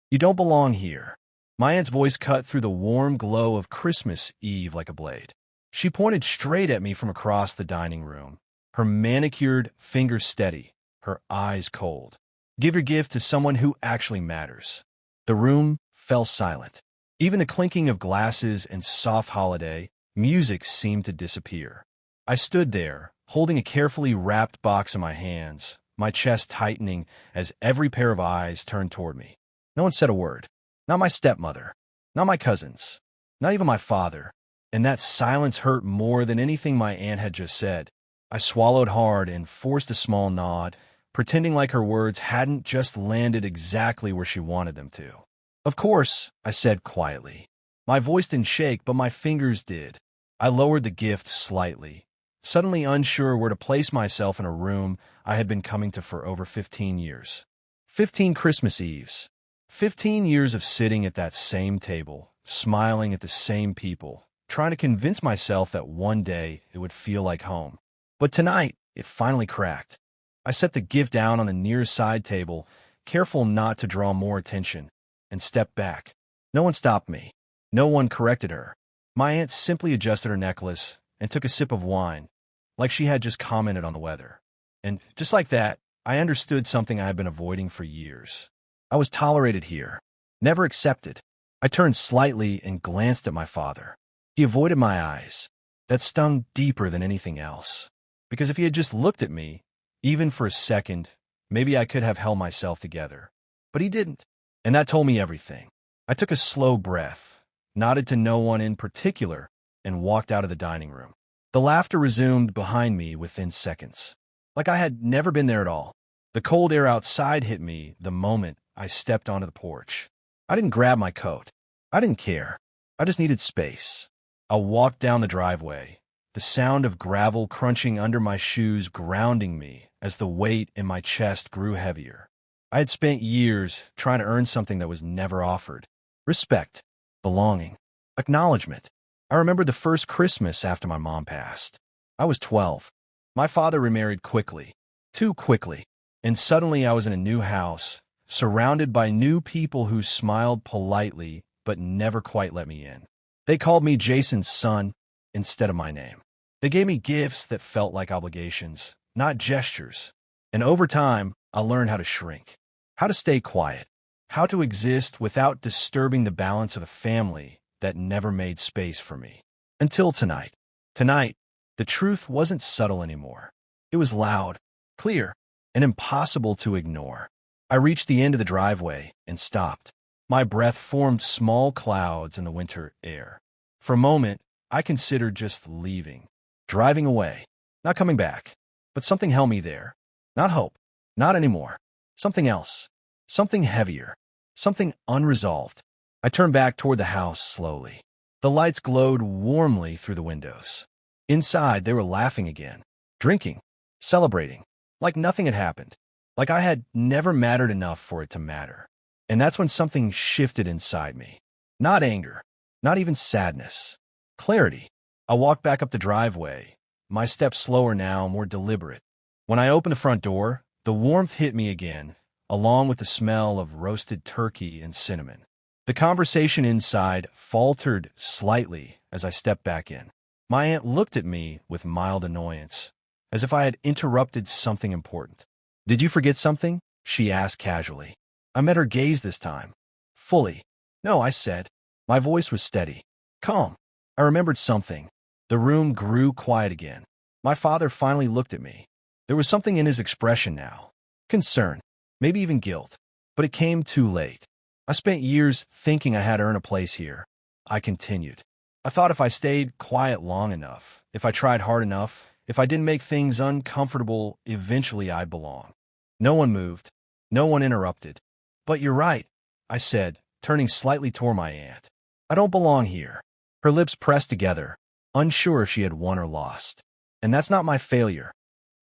You don't belong here." My aunt's voice cut through the warm glow of Christmas Eve like a blade. She pointed straight at me from across the dining room, her manicured fingers steady, her eyes cold. "Give your gift to someone who actually matters." The room fell silent. Even the clinking of glasses and soft holiday music seemed to disappear. I stood there, holding a carefully wrapped box in my hands, my chest tightening as every pair of eyes turned toward me. No one said a word. Not my stepmother, not my cousins, not even my father. And that silence hurt more than anything my aunt had just said. I swallowed hard and forced a small nod, pretending like her words hadn't just landed exactly where she wanted them to. "Of course," I said quietly. My voice didn't shake, but my fingers did. I lowered the gift slightly, suddenly unsure where to place myself in a room I had been coming to for over 15 years. 15 Christmas Eves. 15 years of sitting at that same table, smiling at the same people, trying to convince myself that one day it would feel like home. But tonight, it finally cracked. I set the gift down on the near side table, careful not to draw more attention, and stepped back. No one stopped me. No one corrected her. My aunt simply adjusted her necklace and took a sip of wine, like she had just commented on the weather. And just like that, I understood something I had been avoiding for years. I was tolerated here, never accepted. I turned slightly and glanced at my father. He avoided my eyes. That stung deeper than anything else. Because if he had just looked at me, even for a second, maybe I could have held myself together. But he didn't. And that told me everything. I took a slow breath, nodded to no one in particular, and walked out of the dining room. The laughter resumed behind me within seconds, like I had never been there at all. The cold air outside hit me the moment I stepped onto the porch. I didn't grab my coat. I didn't care. I just needed space. I walked down the driveway, the sound of gravel crunching under my shoes grounding me as the weight in my chest grew heavier. I had spent years trying to earn something that was never offered. Respect, belonging, acknowledgement. I remembered the first Christmas after my mom passed. I was 12. My father remarried quickly, too quickly, and suddenly I was in a new house, surrounded by new people who smiled politely but never quite let me in. They called me Jason's son instead of my name. They gave me gifts that felt like obligations, not gestures. And over time, I learned how to shrink, how to stay quiet, how to exist without disturbing the balance of a family that never made space for me. Until tonight. Tonight, the truth wasn't subtle anymore. It was loud, clear, and impossible to ignore. I reached the end of the driveway and stopped. My breath formed small clouds in the winter air. For a moment, I considered just leaving, driving away, not coming back. But something held me there. Not hope, not anymore. Something else, something heavier, something unresolved. I turned back toward the house slowly. The lights glowed warmly through the windows. Inside, they were laughing again, drinking, celebrating, like nothing had happened, like I had never mattered enough for it to matter. And that's when something shifted inside me. Not anger, not even sadness. Clarity. I walked back up the driveway, my steps slower now, more deliberate. When I opened the front door, the warmth hit me again, along with the smell of roasted turkey and cinnamon. The conversation inside faltered slightly as I stepped back in. My aunt looked at me with mild annoyance, as if I had interrupted something important. "Did you forget something?" she asked casually. I met her gaze this time, fully. "No," I said. My voice was steady, calm. I remembered something. The room grew quiet again. My father finally looked at me. There was something in his expression now. Concern, maybe even guilt. But it came too late. I spent years thinking I had to earn a place here. I continued. I thought if I stayed quiet long enough, if I tried hard enough, if I didn't make things uncomfortable, eventually I'd belong. No one moved. No one interrupted. "But you're right," I said, turning slightly toward my aunt. "I don't belong here." Her lips pressed together, unsure if she had won or lost. "And that's not my failure,"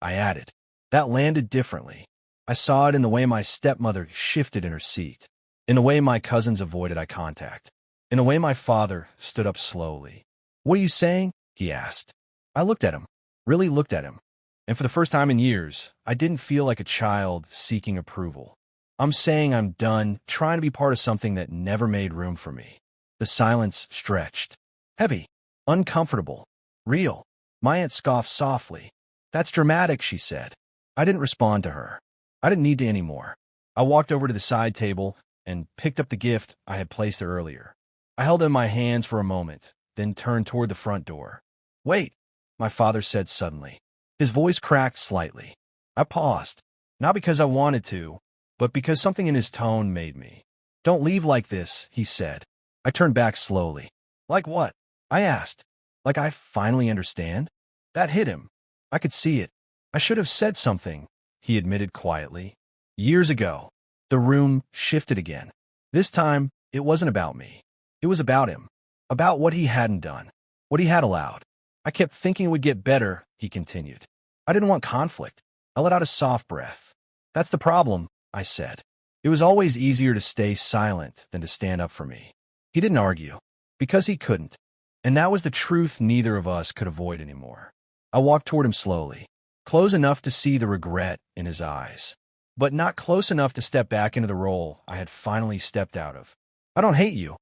I added. That landed differently. I saw it in the way my stepmother shifted in her seat, in the way my cousins avoided eye contact, in the way my father stood up slowly. "What are you saying?" he asked. I looked at him, really looked at him. And for the first time in years, I didn't feel like a child seeking approval. I'm saying I'm done trying to be part of something that never made room for me. The silence stretched. Heavy, uncomfortable, real. My aunt scoffed softly. That's dramatic, she said. I didn't respond to her. I didn't need to anymore. I walked over to the side table and picked up the gift I had placed there earlier. I held it in my hands for a moment, then turned toward the front door. Wait, my father said suddenly. His voice cracked slightly. I paused, not because I wanted to, but because something in his tone made me. Don't leave like this, he said. I turned back slowly. Like what? I asked. Like I finally understand? That hit him. I could see it. I should have said something, he admitted quietly. Years ago, the room shifted again. This time, it wasn't about me. It was about him. About what he hadn't done. What he had allowed. I kept thinking it would get better, he continued. I didn't want conflict. I let out a soft breath. That's the problem, I said. It was always easier to stay silent than to stand up for me. He didn't argue, because he couldn't. And that was the truth neither of us could avoid anymore. I walked toward him slowly, close enough to see the regret in his eyes, but not close enough to step back into the role I had finally stepped out of. I don't hate you,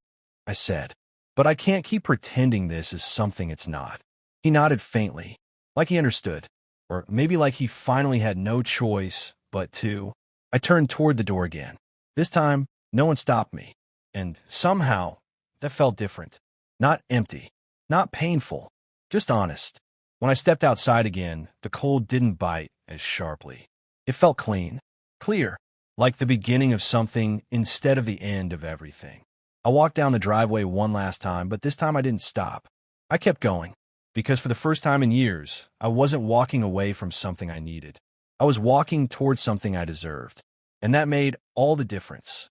I said, but I can't keep pretending this is something it's not. He nodded faintly, like he understood, or maybe like he finally had no choice but to. I turned toward the door again. This time, no one stopped me, and somehow, that felt different. Not empty, not painful, just honest. When I stepped outside again, the cold didn't bite as sharply. It felt clean, clear, like the beginning of something instead of the end of everything. I walked down the driveway one last time, but this time I didn't stop. I kept going, because for the first time in years, I wasn't walking away from something I needed. I was walking towards something I deserved, and that made all the difference.